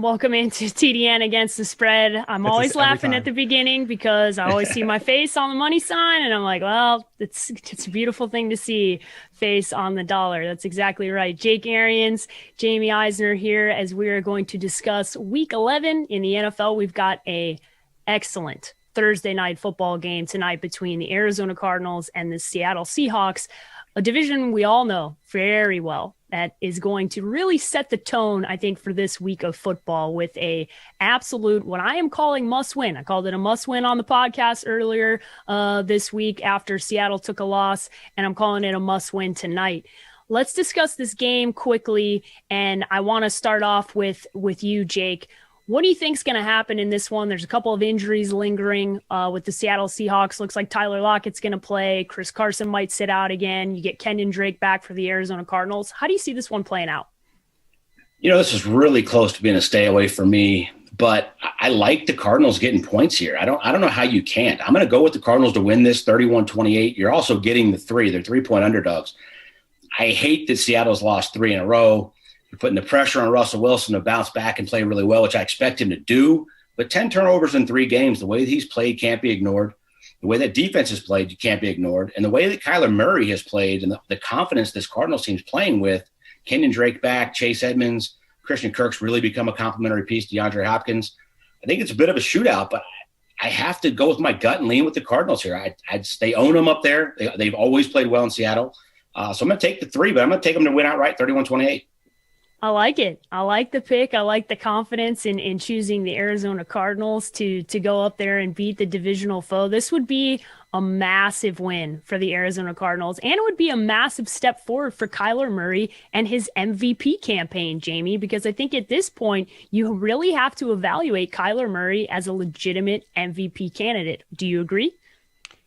Welcome into TDN Against the Spread. I'm It's always this every laughing at time. the beginning because I always see my face on the money sign, and I'm like, well, it's a beautiful thing to see face on the dollar. That's exactly right. Jake Arians, Jaime Eisner here as we are going to discuss Week 11 in the NFL. We've got a excellent Thursday night football game tonight between the Arizona Cardinals and the Seattle Seahawks, a division we all know very well that is going to really set the tone, I think, for this week of football with a absolute, what I am calling must win. I called it a must win on the podcast earlier this week after Seattle took a loss, and I'm calling it a must win tonight. Let's discuss this game quickly, and I want to start off with you, Jake. What do you think is going to happen in this one? There's a couple of injuries lingering with the Seattle Seahawks. Looks like Tyler Lockett's going to play. Chris Carson might sit out again. You get Kenyon Drake back for the Arizona Cardinals. How do you see this one playing out? This is really close to being a stay away for me, but I like the Cardinals getting points here. I don't know how you can't. I'm going to go with the Cardinals to win this 31-28. You're also getting the three. They're 3-point underdogs. I hate that Seattle's lost 3 in a row. You're putting the pressure on Russell Wilson to bounce back and play really well, which I expect him to do. But 10 turnovers in 3 games, the way that he's played can't be ignored. The way that defense has played, you can't be ignored. And the way that Kyler Murray has played and the confidence this Cardinals team's playing with, Kenyon Drake back, Chase Edmonds, Christian Kirk's really become a complimentary piece, DeAndre Hopkins. I think it's a bit of a shootout, but I have to go with my gut and lean with the Cardinals here. They own them up there. They've always played well in Seattle. So I'm going to take the 3, but I'm going to take them to win outright 31-28. I like it. I like the pick. I like the confidence in choosing the Arizona Cardinals to go up there and beat the divisional foe. This would be a massive win for the Arizona Cardinals, and it would be a massive step forward for Kyler Murray and his MVP campaign, Jamie, because I think at this point, you really have to evaluate Kyler Murray as a legitimate MVP candidate. Do you agree?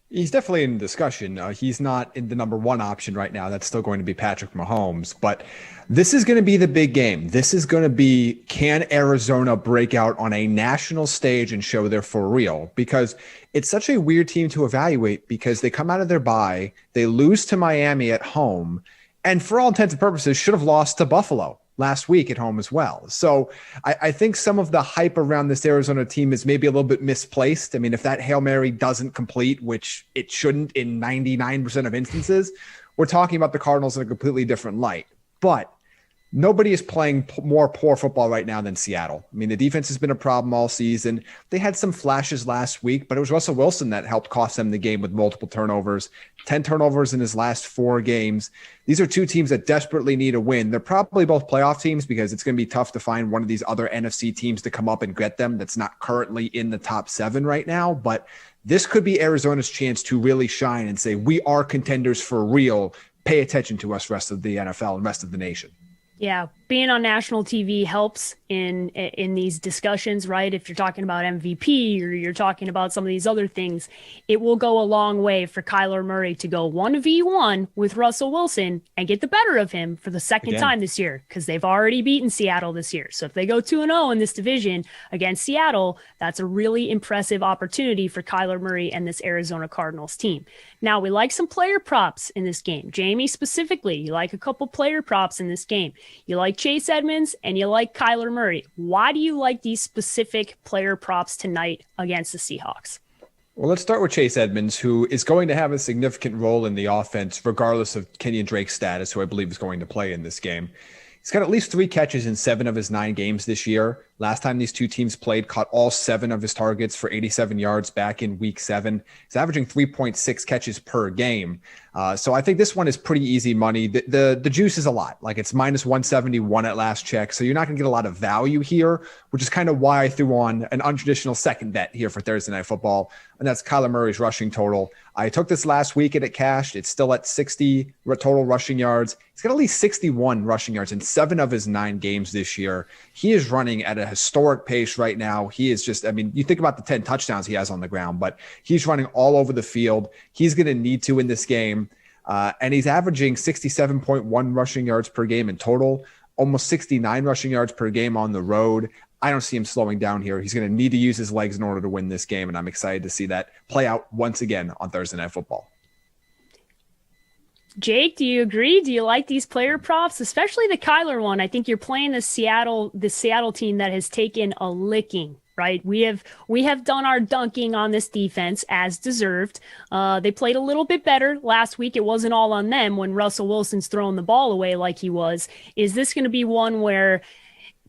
He's definitely in discussion. He's not in the number 1 option right now. That's still going to be Patrick Mahomes. But this is going to be the big game. This is going to be, can Arizona break out on a national stage and show they're for real? Because it's such a weird team to evaluate because they come out of their bye, they lose to Miami at home, and for all intents and purposes should have lost to Buffalo last week at home as well. So I think some of the hype around this Arizona team is maybe a little bit misplaced. I mean, if that Hail Mary doesn't complete, which it shouldn't in 99% of instances, we're talking about the Cardinals in a completely different light. But nobody is playing more poor football right now than Seattle. I mean, the defense has been a problem all season. They had some flashes last week, but it was Russell Wilson that helped cost them the game with multiple turnovers, 10 turnovers in his last 4 games. These are 2 teams that desperately need a win. They're probably both playoff teams because it's going to be tough to find one of these other NFC teams to come up and get them that's not currently in the top 7 right now. But this could be Arizona's chance to really shine and say, we are contenders for real. Pay attention to us, rest of the NFL and rest of the nation. Yeah, being on national TV helps in these discussions, right? If you're talking about MVP or you're talking about some of these other things, it will go a long way for Kyler Murray to go 1v1 with Russell Wilson and get the better of him for the second time this year, because they've already beaten Seattle this year. So if they go 2-0 in this division against Seattle, that's a really impressive opportunity for Kyler Murray and this Arizona Cardinals team. Now, we like some player props in this game. Jamie, specifically, you like a couple player props in this game. You like Chase Edmonds and you like Kyler Murray. Why do you like these specific player props tonight against the Seahawks? Well, let's start with Chase Edmonds, who is going to have a significant role in the offense, regardless of Kenyon Drake's status, who I believe is going to play in this game. He's got at least 3 catches in 7 of his 9 games this year. Last time these 2 teams played, caught all 7 of his targets for 87 yards back in week 7. He's averaging 3.6 catches per game. So I think this one is pretty easy money. The juice is a lot. Like, it's minus 171 at last check. So you're not going to get a lot of value here, which is kind of why I threw on an untraditional second bet here for Thursday Night Football. And that's Kyler Murray's rushing total. I took this last week and it cashed. It's still at 60 total rushing yards. He's got at least 61 rushing yards in 7 of his 9 games this year. He is running at a historic pace right now. He is just, I mean, you think about the 10 touchdowns he has on the ground, but he's running all over the field. He's going to need to in this game. And he's averaging 67.1 rushing yards per game in total, almost 69 rushing yards per game on the road. I don't see him slowing down here. He's going to need to use his legs in order to win this game, and I'm excited to see that play out once again on Thursday Night Football. Jake, do you agree? Do you like these player props, especially the Kyler one? I think you're playing the Seattle team that has taken a licking, right? We have done our dunking on this defense as deserved. They played a little bit better last week. It wasn't all on them when Russell Wilson's throwing the ball away like he was. Is this going to be one where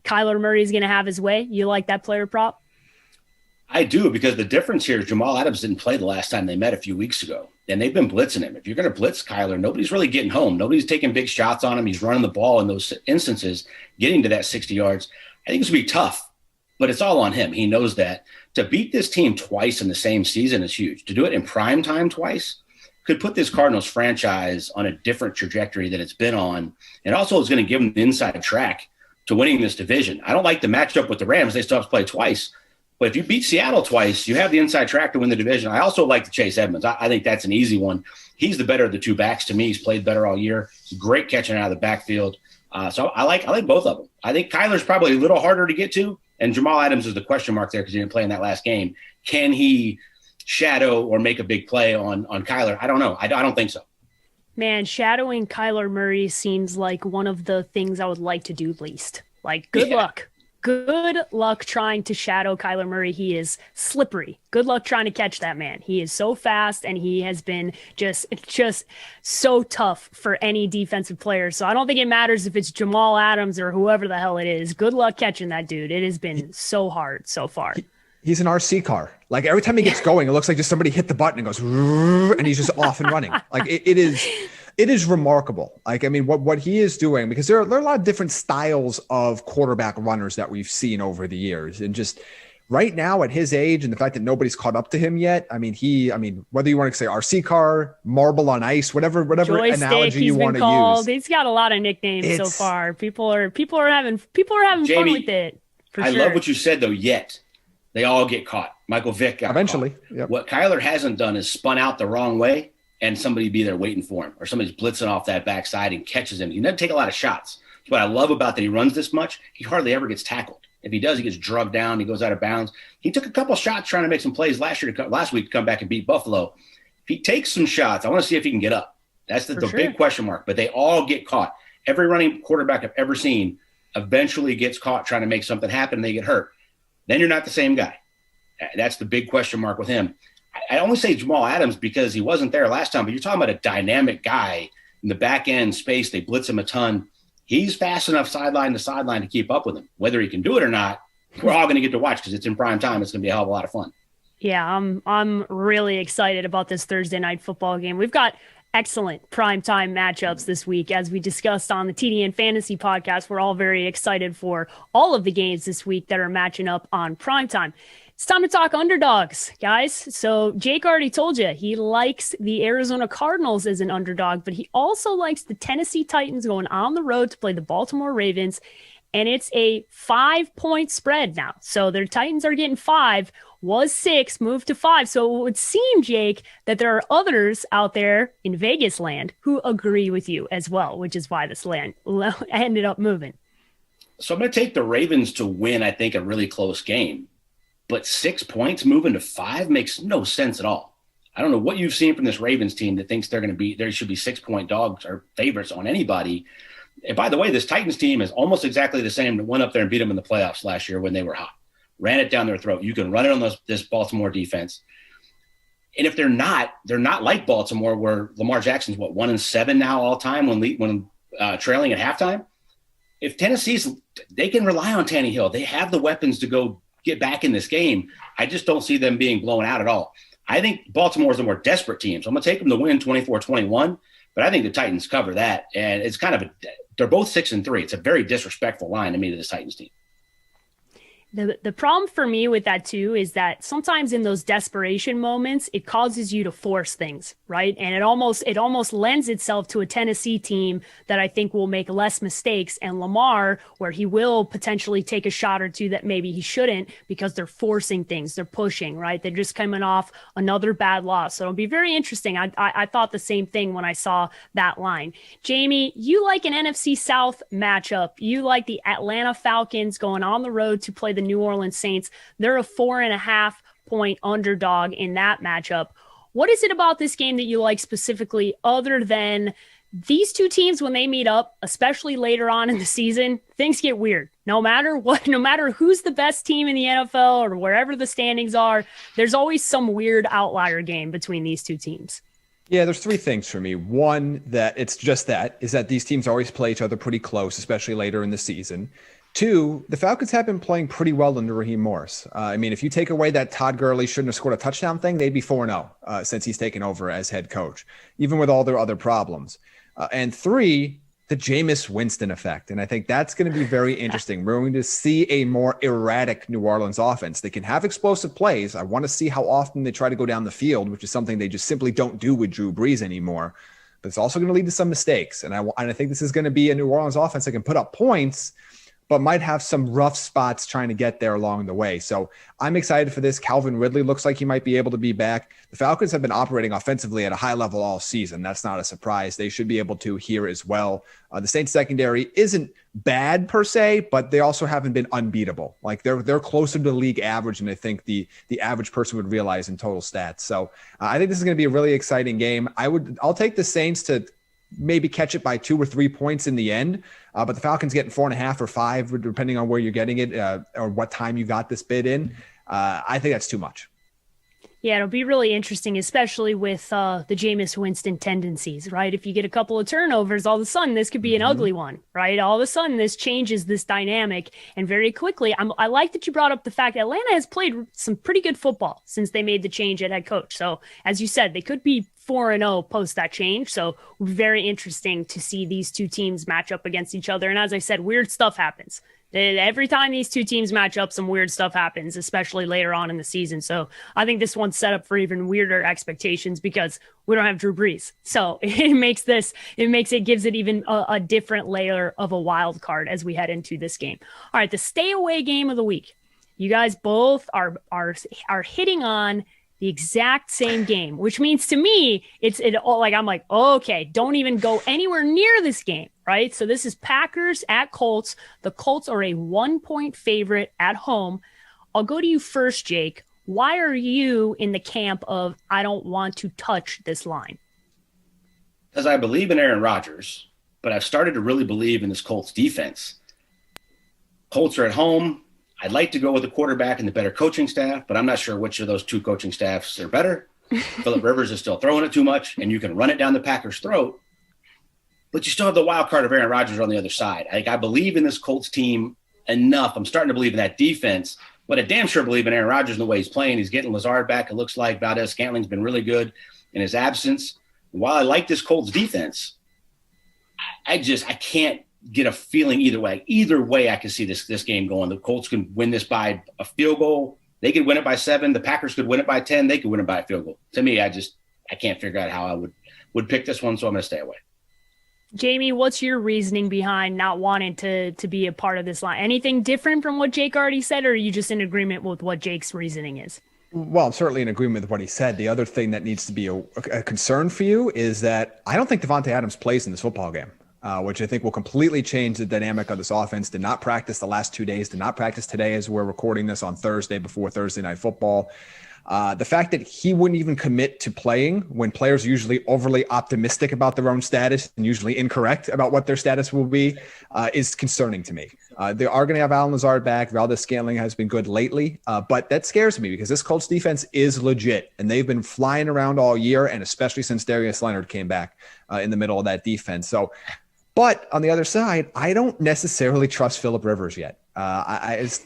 Kyler Murray is going to have his way? You like that player prop? I do, because the difference here is Jamal Adams didn't play the last time they met a few weeks ago, and they've been blitzing him. If you're going to blitz Kyler, nobody's really getting home. Nobody's taking big shots on him. He's running the ball in those instances, getting to that 60 yards. I think it's going to be tough, but it's all on him. He knows that. To beat this team twice in the same season is huge. To do it in prime time twice could put this Cardinals franchise on a different trajectory that it's been on, and also is going to give them the inside track to winning this division. I don't like the matchup with the Rams. They still have to play twice. But if you beat Seattle twice, you have the inside track to win the division. I also like the Chase Edmonds. I think that's an easy one. He's the better of the two backs to me. He's played better all year. Great catching out of the backfield. So I like both of them. I think Kyler's probably a little harder to get to, and Jamal Adams is the question mark there because he didn't play in that last game. Can he shadow or make a big play on Kyler? I don't know. I don't think so. Man, shadowing Kyler Murray seems like one of the things I would like to do least. Like, good luck. Good luck trying to shadow Kyler Murray. He is slippery. Good luck trying to catch that man. He is so fast, and he has been just so tough for any defensive player. So I don't think it matters if it's Jamal Adams or whoever the hell it is. Good luck catching that dude. It has been so hard so far. He's an RC car. Like, every time he gets going, it looks like just somebody hit the button and goes, and he's just off and running. Like, it is remarkable. Like, I mean, what he is doing, because there are a lot of different styles of quarterback runners that we've seen over the years. And just right now at his age and the fact that nobody's caught up to him yet, I mean, whether you want to say RC car, marble on ice, whatever Joystick, analogy you want to use. He's got a lot of nicknames so far. People are having fun with it. I love what you said, though, yet. They all get caught. Michael Vick got eventually. Caught. Yep. What Kyler hasn't done is spun out the wrong way and somebody be there waiting for him, or somebody's blitzing off that backside and catches him. He doesn't take a lot of shots. That's what I love about that he runs this much. He hardly ever gets tackled. If he does, he gets drugged down. He goes out of bounds. He took a couple shots trying to make some plays last week to come back and beat Buffalo. If he takes some shots, I want to see if he can get up. That's the big question mark. But they all get caught. Every running quarterback I've ever seen eventually gets caught trying to make something happen, and they get hurt. Then you're not the same guy. That's the big question mark with him. I only say Jamal Adams because he wasn't there last time, but you're talking about a dynamic guy in the back end space. They blitz him a ton. He's fast enough sideline to sideline to keep up with him. Whether he can do it or not, we're all going to get to watch because it's in prime time. It's going to be a hell of a lot of fun. Yeah, I'm really excited about this Thursday night football game. We've got excellent primetime matchups this week. As we discussed on the TDN Fantasy Podcast, we're all very excited for all of the games this week that are matching up on primetime. It's time to talk underdogs, guys. So Jake already told you he likes the Arizona Cardinals as an underdog, but he also likes the Tennessee Titans going on the road to play the Baltimore Ravens. And it's a 5-point spread now. So their Titans are getting 5, was 6, moved to 5. So it would seem, Jake, that there are others out there in Vegas land who agree with you as well, which is why this land ended up moving. So I'm going to take the Ravens to win, I think, a really close game. But 6 points moving to 5 makes no sense at all. I don't know what you've seen from this Ravens team that thinks there should be 6-point dogs or favorites on anybody. And by the way, this Titans team is almost exactly the same that went up there and beat them in the playoffs last year when they were hot. Ran it down their throat. You can run it on this Baltimore defense. And if they're not like Baltimore, where Lamar Jackson's 1-7 now all time when trailing at halftime. If they can rely on Tannehill. They have the weapons to go get back in this game. I just don't see them being blown out at all. I think Baltimore's the more desperate team. So I'm going to take them to win 24-21, but I think the Titans cover that. And it's they're both 6-3. It's a very disrespectful line to me to this Titans team. The problem for me with that too is that sometimes in those desperation moments, it causes you to force things, right? And it almost lends itself to a Tennessee team that I think will make less mistakes, and Lamar, where he will potentially take a shot or two that maybe he shouldn't because they're forcing things, they're pushing, right? They're just coming off another bad loss. So it'll be very interesting. I thought the same thing when I saw that line. Jamie, you like an NFC South matchup. You like the Atlanta Falcons going on the road to play the New Orleans Saints. They're a 4.5-point underdog in that matchup. What is it about this game that you like specifically, other than these two teams, when they meet up, especially later on in the season, things get weird. No matter what, no matter who's the best team in the NFL or wherever the standings are, there's always some weird outlier game between these two teams. Yeah, there's three things for me. One, that it's just that, is that these teams always play each other pretty close, especially later in the season. Two, the Falcons have been playing pretty well under Raheem Morris. I mean, if you take away that Todd Gurley shouldn't have scored a touchdown thing, they'd be 4-0 since he's taken over as head coach, even with all their other problems. And three, the Jameis Winston effect. And I think that's going to be very interesting. We're going to see a more erratic New Orleans offense. They can have explosive plays. I want to see how often they try to go down the field, which is something they just simply don't do with Drew Brees anymore. But it's also going to lead to some mistakes. And I think this is going to be a New Orleans offense that can put up points, but might have some rough spots trying to get there along the way. So I'm excited for this. Calvin Ridley looks like he might be able to be back. The Falcons have been operating offensively at a high level all season. That's not a surprise. They should be able to here as well. The Saints secondary isn't bad per se, but they also haven't been unbeatable. Like they're closer to the league average than I think the average person would realize in total stats. So I think this is going to be a really exciting game. I'll take the Saints to maybe catch it by 2 or 3 points in the end. But the Falcons getting 4.5 or 5, depending on where you're getting it or what time you got this bid in. I think that's too much. Yeah, it'll be really interesting, especially with the Jameis Winston tendencies, right? If you get a couple of turnovers, all of a sudden this could be an ugly one, right? All of a sudden this changes this dynamic, and very quickly. I like that you brought up the fact that Atlanta has played some pretty good football since they made the change at head coach. So as you said, they could be 4-0 post that change. So very interesting to see these two teams match up against each other. And as I said, weird stuff happens. Every time these two teams match up, some weird stuff happens, especially later on in the season. So I think this one's set up for even weirder expectations because we don't have Drew Brees. So it gives it even a different layer of a wild card as we head into this game. All right, the stay away game of the week. You guys both are hitting on the exact same game, which means to me, I'm like, okay, don't even go anywhere near this game, right? So this is Packers at Colts. The Colts are a 1-point favorite at home. I'll go to you first, Jake. Why are you in the camp of, I don't want to touch this line? Because I believe in Aaron Rodgers, but I've started to really believe in this Colts defense. Colts are at home. I'd like to go with the quarterback and the better coaching staff, but I'm not sure which of those two coaching staffs are better. Phillip Rivers is still throwing it too much, and you can run it down the Packers' throat, but you still have the wild card of Aaron Rodgers on the other side. I believe in this Colts team enough. I'm starting to believe in that defense, but I damn sure believe in Aaron Rodgers in the way he's playing. He's getting Lazard back. It looks like Valdez-Scantling's been really good in his absence. While I like this Colts defense, I can't get a feeling either way. Either way, I can see this game going. The Colts can win this by a field goal. They could win it by 7. The Packers could win it by 10. They could win it by a field goal. To me, I can't figure out how I would pick this one, so I'm going to stay away. Jamie, what's your reasoning behind not wanting to be a part of this line? Anything different from what Jake already said, or are you just in agreement with what Jake's reasoning is? Well, I'm certainly in agreement with what he said. The other thing that needs to be a concern for you is that I don't think Devontae Adams plays in this football game. Which I think will completely change the dynamic of this offense. Did not practice the last 2 days, did not practice today as we're recording this on Thursday before Thursday Night Football. The fact that he wouldn't even commit to playing when players are usually overly optimistic about their own status and usually incorrect about what their status will be is concerning to me. They are going to have Alan Lazard back. Valdez-Scantling has been good lately, but that scares me because this Colts defense is legit, and they've been flying around all year, and especially since Darius Leonard came back in the middle of that defense. But on the other side, I don't necessarily trust Phillip Rivers yet.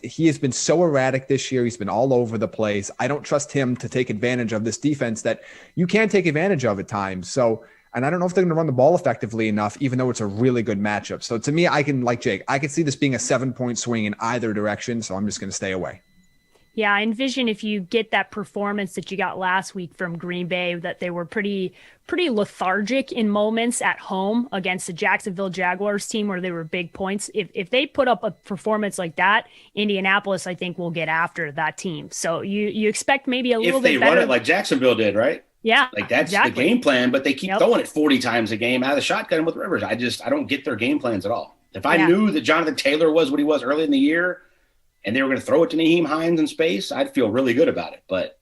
He has been so erratic this year. He's been all over the place. I don't trust him to take advantage of this defense that you can take advantage of at times. And I don't know if they're going to run the ball effectively enough, even though it's a really good matchup. So to me, like Jake, I could see this being a 7-point swing in either direction. So I'm just going to stay away. Yeah, I envision if you get that performance that you got last week from Green Bay, that they were pretty lethargic in moments at home against the Jacksonville Jaguars team where they were big points. If they put up a performance like that, Indianapolis, I think, will get after that team. So you expect maybe a little bit better. If they run it like Jacksonville did, right? Yeah, like that's exactly the game plan, but they keep throwing it 40 times a game out of the shotgun with Rivers. I don't get their game plans at all. If I knew that Jonathan Taylor was what he was early in the year, and they were going to throw it to Nyheim Hines in space, I'd feel really good about it. But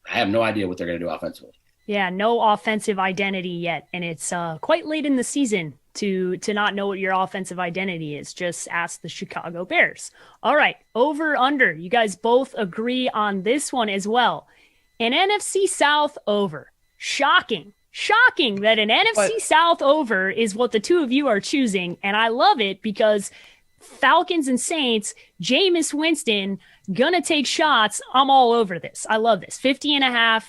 I have no idea what they're going to do offensively. Yeah, no offensive identity yet, and it's quite late in the season to not know what your offensive identity is. Just ask the Chicago Bears. All right, over under. You guys both agree on this one as well. An NFC South over. Shocking that an NFC South over is what the two of you are choosing, and I love it because Falcons and Saints, Jameis Winston gonna take shots. I'm all over this. I love this. 50.5.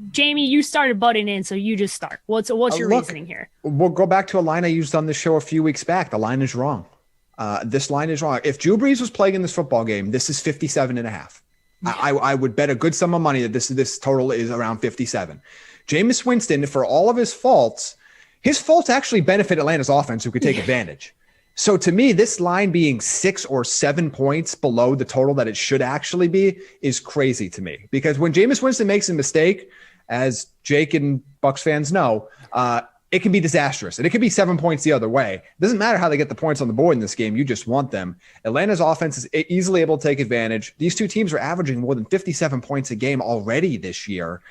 Jamie, you started butting in, so you just start. What's your reasoning here? We'll go back to a line I used on the show a few weeks back. The line is wrong. This line is wrong. If Drew Brees was playing in this football game, this is 57.5. I would bet a good sum of money that this total is around 57. Jameis Winston, for all of his faults actually benefit Atlanta's offense, who could take advantage. So to me, this line being 6 or 7 points below the total that it should actually be is crazy to me. Because when Jameis Winston makes a mistake, as Jake and Bucs fans know, it can be disastrous. And it could be 7 points the other way. It doesn't matter how they get the points on the board in this game. You just want them. Atlanta's offense is easily able to take advantage. These two teams are averaging more than 57 points a game already this year.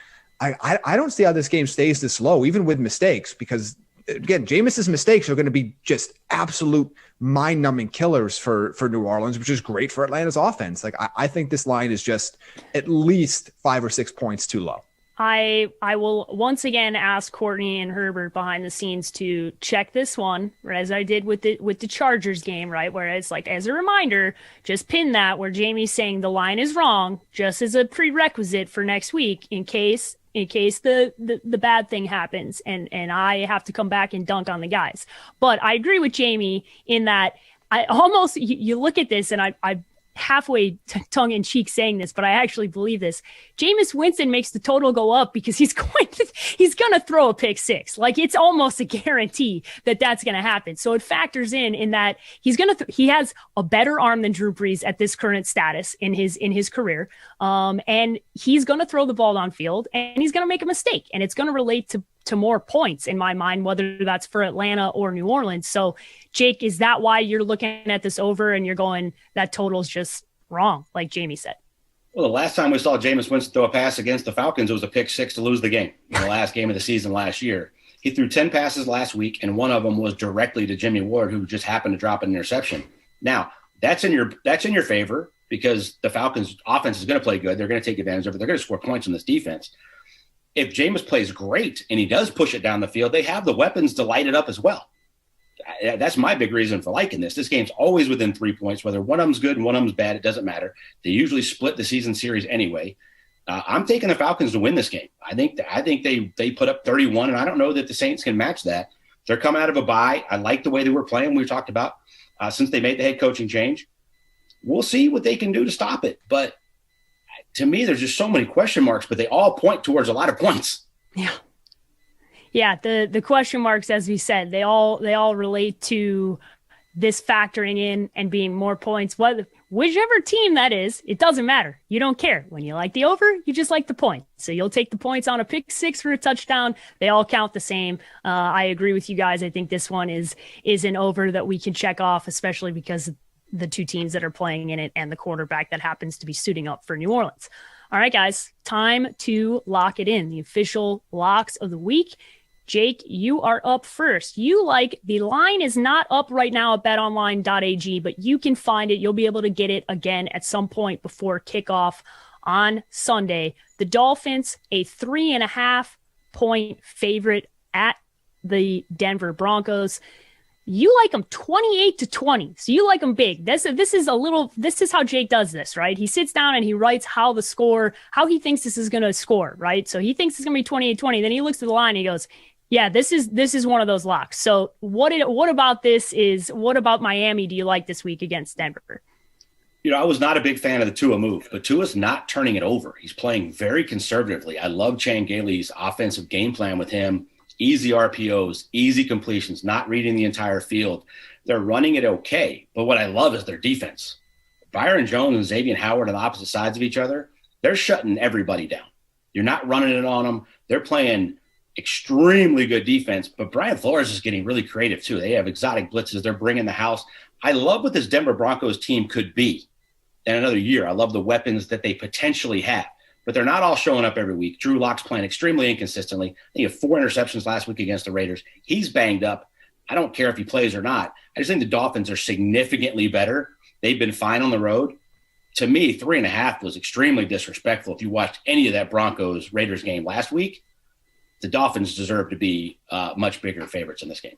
I don't see how this game stays this low, even with mistakes, because again, Jameis's mistakes are going to be just absolute mind-numbing killers for New Orleans, which is great for Atlanta's offense. Like I think this line is just at least 5 or 6 points too low. I will once again ask Courtney and Herbert behind the scenes to check this one, as I did with the Chargers game, right? Whereas, like, as a reminder, just pin that where Jamie's saying the line is wrong, just as a prerequisite for next week in case the bad thing happens and I have to come back and dunk on the guys. But I agree with Jamie in that I almost, you look at this and I halfway tongue in cheek saying this, but I actually believe this. Jameis Winston makes the total go up because he's going to throw a pick six. Like, it's almost a guarantee that that's going to happen. So it factors in that he has a better arm than Drew Brees at this current status in his career. And he's going to throw the ball downfield and he's going to make a mistake, and it's going to relate to more points in my mind, whether that's for Atlanta or New Orleans. So Jake, is that why you're looking at this over and you're going, that total's just wrong, like Jamie said? Well, the last time we saw Jameis Winston throw a pass against the Falcons, it was a pick six to lose the game in the last game of the season last year. He threw 10 passes last week, and one of them was directly to Jimmy Ward, who just happened to drop an interception. Now, that's in your favor because the Falcons' offense is going to play good. They're going to take advantage of it. They're going to score points on this defense. If Jameis plays great and he does push it down the field, they have the weapons to light it up as well. That's my big reason for liking this. This game's always within 3 points, whether one of them's good and one of them's bad. It doesn't matter. They usually split the season series anyway. I'm taking the Falcons to win this game. I think they put up 31, and I don't know that the Saints can match that. They're coming out of a bye. I like the way they were playing. We talked about since they made the head coaching change. We'll see what they can do to stop it. But to me, there's just so many question marks, but they all point towards a lot of points. Yeah. Yeah, the question marks, as we said, they all relate to this factoring in and being more points. Whichever team that is, it doesn't matter. You don't care. When you like the over, you just like the point. So you'll take the points on a pick six for a touchdown. They all count the same. I agree with you guys. I think this one is an over that we can check off, especially because the two teams that are playing in it and the quarterback that happens to be suiting up for New Orleans. All right, guys, time to lock it in. The official locks of the week. Jake, you are up first. The line is not up right now at betonline.ag, but you can find it. You'll be able to get it again at some point before kickoff on Sunday. The Dolphins, a 3.5 point favorite at the Denver Broncos. You like them 28-20. So you like them big. This is how Jake does this, right? He sits down and he writes how he thinks this is going to score, right? So he thinks it's going to be 28-20. Then he looks at the line and he goes, yeah, this is one of those locks. So what about Miami do you like this week against Denver? I was not a big fan of the Tua move, but Tua's not turning it over. He's playing very conservatively. I love Chan Gailey's offensive game plan with him. Easy RPOs, easy completions, not reading the entire field. They're running it okay, but what I love is their defense. Byron Jones and Xavier Howard on the opposite sides of each other, they're shutting everybody down. You're not running it on them. They're playing extremely good defense, but Brian Flores is getting really creative too. They have exotic blitzes. They're bringing the house. I love what this Denver Broncos team could be in another year. I love the weapons that they potentially have. but they're not all showing up every week. Drew Lock's playing extremely inconsistently. He had 4 interceptions last week against the Raiders. He's banged up. I don't care if he plays or not. I just think the Dolphins are significantly better. They've been fine on the road. To me, 3.5 was extremely disrespectful. If you watched any of that Broncos-Raiders game last week, the Dolphins deserve to be much bigger favorites in this game.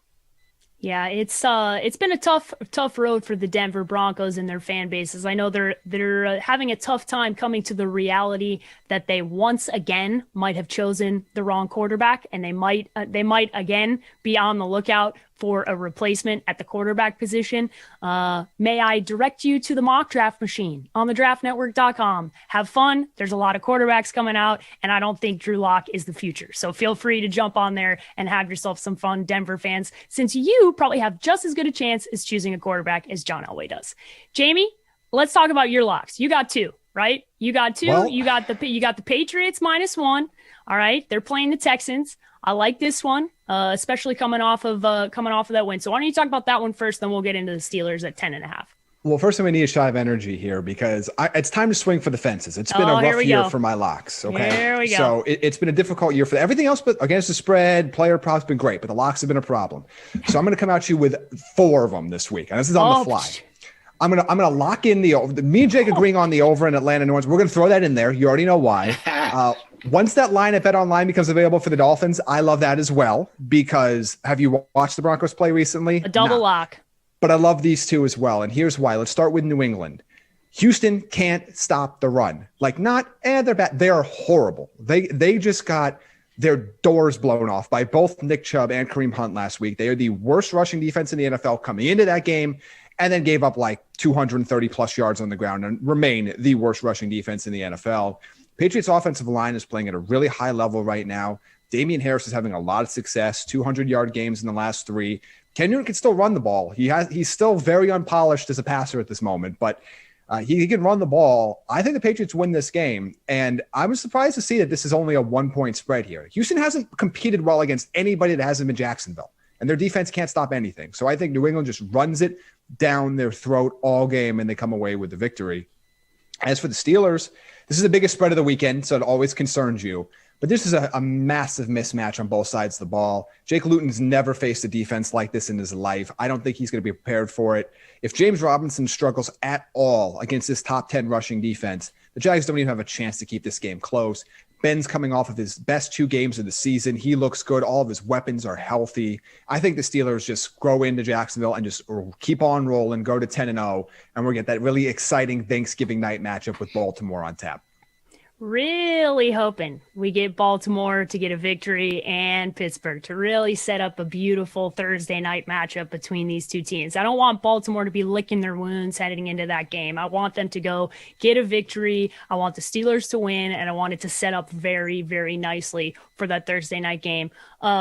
Yeah, it's been a tough road for the Denver Broncos and their fan bases. I know they're having a tough time coming to the reality that they once again might have chosen the wrong quarterback, and they might again be on the lookout for a replacement at the quarterback position. May I direct you to the mock draft machine on thedraftnetwork.com. Have fun. There's a lot of quarterbacks coming out, and I don't think Drew Lock is the future. So feel free to jump on there and have yourself some fun, Denver fans, since you probably have just as good a chance as choosing a quarterback as John Elway does. Jamie, let's talk about your locks. You got 2, right? You got 2. Well, you got the Patriots -1. All right, they're playing the Texans. I like this one, especially coming off of that win. So why don't you talk about that one first, then we'll get into the Steelers at 10.5. Well, first, I'm going to need a shot of energy here because it's time to swing for the fences. It's been a rough year for my locks. Okay, here we go. So it's been a difficult year for everything else, but against the spread, player props been great, but the locks have been a problem. So I'm going to come at you with 4 of them this week, and this is on the fly. I'm gonna lock in the over. Me and Jake agreeing on the over in Atlanta New Orleans. We're gonna throw that in there. You already know why. Once that line at BetOnline becomes available for the Dolphins, I love that as well because have you watched the Broncos play recently? A double lock. But I love these 2 as well, and here's why. Let's start with New England. Houston can't stop the run. They're bad. They are horrible. They just got their doors blown off by both Nick Chubb and Kareem Hunt last week. They are the worst rushing defense in the NFL coming into that game, and then gave up 230 plus yards on the ground and remain the worst rushing defense in the NFL. Patriots offensive line is playing at a really high level right now. Damian Harris is having a lot of success, 200-yard games in the last 3. Ken Newton can still run the ball. He's still very unpolished as a passer at this moment, but he can run the ball. I think the Patriots win this game, and I was surprised to see that this is only a 1-point spread here. Houston hasn't competed well against anybody that hasn't been Jacksonville, and their defense can't stop anything. So I think New England just runs it down their throat all game, and they come away with the victory. As for the Steelers, this is the biggest spread of the weekend, so it always concerns you. But this is a massive mismatch on both sides of the ball. Jake Luton's never faced a defense like this in his life. I don't think he's going to be prepared for it. If James Robinson struggles at all against this top 10 rushing defense, the Jags don't even have a chance to keep this game close. Ben's coming off of his best 2 games of the season. He looks good. All of his weapons are healthy. I think the Steelers just grow into Jacksonville and just keep on rolling, go to 10-0, and we'll get that really exciting Thanksgiving night matchup with Baltimore on tap. Really hoping we get Baltimore to get a victory and Pittsburgh to really set up a beautiful Thursday night matchup between these 2 teams. I don't want Baltimore to be licking their wounds heading into that game. I want them to go get a victory. I want the Steelers to win, and I want it to set up very, very nicely for that Thursday night game.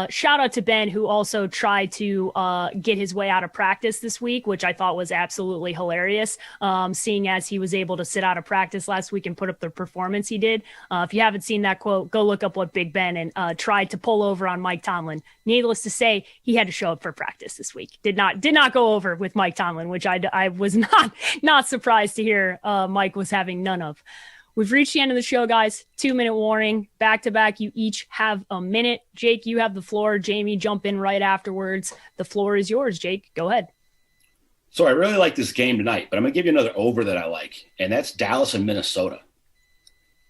Shout out to Ben, who also tried to get his way out of practice this week, which I thought was absolutely hilarious, seeing as he was able to sit out of practice last week and put up the performance he did. If you haven't seen that quote, go look up what Big Ben and tried to pull over on Mike Tomlin. Needless to say, he had to show up for practice this week. Did not go over with Mike Tomlin, which I was not surprised to hear Mike was having none of. We've reached the end of the show, guys. 2-minute warning. Back to back, you each have a minute. Jake, you have the floor. Jamie, jump in right afterwards. The floor is yours, Jake. Go ahead. So I really like this game tonight, but I'm going to give you another over that I like, and that's Dallas and Minnesota.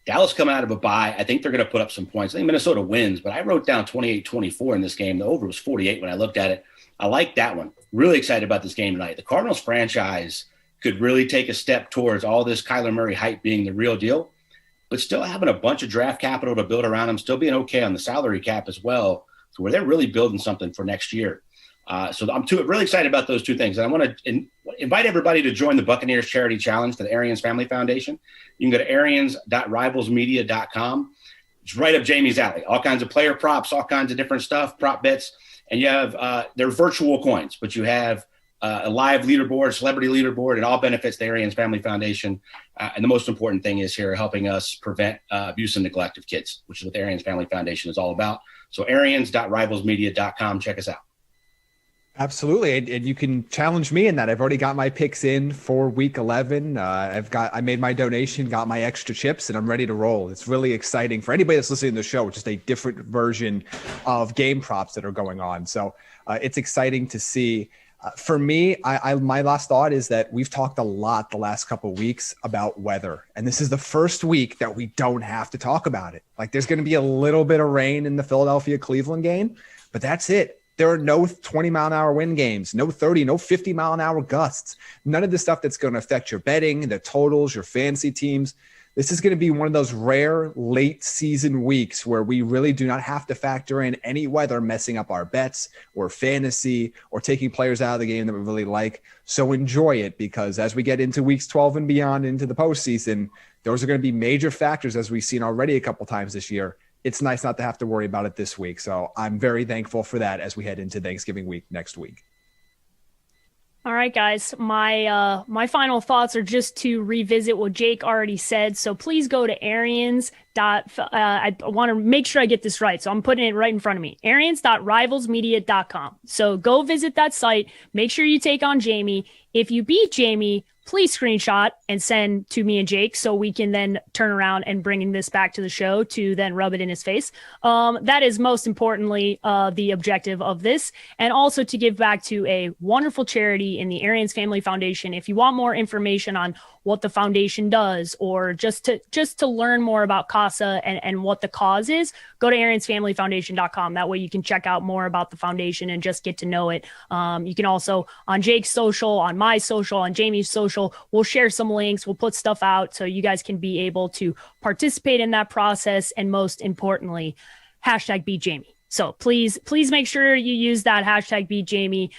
Dallas coming out of a bye. I think they're going to put up some points. I think Minnesota wins, but I wrote down 28-24 in this game. The over was 48 when I looked at it. I like that one. Really excited about this game tonight. The Cardinals franchise could really take a step towards all this Kyler Murray hype being the real deal, but still having a bunch of draft capital to build around them, still being okay on the salary cap as well, to where they're really building something for next year. So I'm really excited about those 2 things. And I want to invite everybody to join the Buccaneers Charity Challenge to the Arians Family Foundation. You can go to arians.rivalsmedia.com. It's right up Jamie's alley. All kinds of player props, all kinds of different stuff, prop bets. And you have they're virtual coins, but you have a live leaderboard, celebrity leaderboard, and all benefits the Arians Family Foundation. And the most important thing is here helping us prevent abuse and neglect of kids, which is what the Arians Family Foundation is all about. So arians.rivalsmedia.com. Check us out. Absolutely. And you can challenge me in that. I've already got my picks in for week 11. I made my donation, got my extra chips, and I'm ready to roll. It's really exciting for anybody that's listening to the show. It's just a different version of game props that are going on. So it's exciting to see. For me, my last thought is that we've talked a lot the last couple of weeks about weather. And this is the first week that we don't have to talk about it. Like, there's going to be a little bit of rain in the Philadelphia-Cleveland game, but that's it. There are no 20-mile-an-hour wind games, no 30, no 50-mile-an-hour gusts. None of the stuff that's going to affect your betting, the totals, your fantasy teams. This is going to be one of those rare late season weeks where we really do not have to factor in any weather messing up our bets or fantasy or taking players out of the game that we really like. So enjoy it, because as we get into weeks 12 and beyond into the postseason, those are going to be major factors, as we've seen already a couple times this year. It's nice not to have to worry about it this week. So I'm very thankful for that as we head into Thanksgiving week next week. All right, guys, my final thoughts are just to revisit what Jake already said. So please go to Arians. I want to make sure I get this right, so I'm putting it right in front of me. Arians.rivalsmedia.com. So go visit that site. Make sure you take on Jamie. If you beat Jamie, please screenshot and send to me and Jake so we can then turn around and bring this back to the show to then rub it in his face. That is most importantly the objective of this, and also to give back to a wonderful charity in the Arians Family Foundation. If you want more information on what the foundation does, or just to learn more about CASA and what the cause is, go to ariansfamilyfoundation.com. That way you can check out more about the foundation and just get to know it. You can also, on Jake's social, on my social, on Jamie's social, we'll share some links. We'll put stuff out so you guys can be able to participate in that process. And most importantly, #BeatJamie. So please make sure you use that #BeatJamie.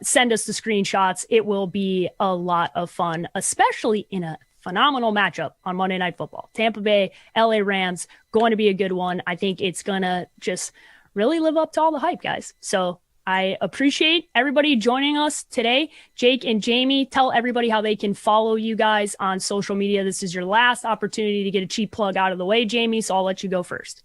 Send us the screenshots. It will be a lot of fun, especially in a phenomenal matchup on Monday Night Football. Tampa Bay, LA Rams, going to be a good one. I think it's going to just really live up to all the hype, guys. So I appreciate everybody joining us today. Jake and Jamie, tell everybody how they can follow you guys on social media. This is your last opportunity to get a cheap plug out of the way, Jamie, so I'll let you go first.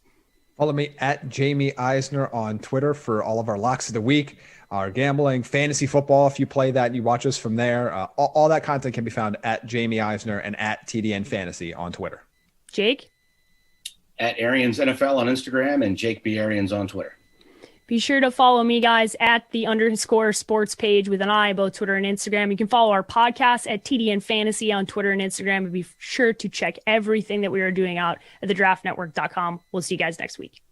Follow me at Jaime Eisner on Twitter for all of our locks of the week, our gambling, fantasy football. If you play that, you watch us from there. All that content can be found at Jaime Eisner and at TDN Fantasy on Twitter. Jake? At Arians NFL on Instagram and Jake B. Arians on Twitter. Be sure to follow me, guys, at the _sports page with an I, both Twitter and Instagram. You can follow our podcast at TDN Fantasy on Twitter and Instagram. And be sure to check everything that we are doing out at thedraftnetwork.com. We'll see you guys next week.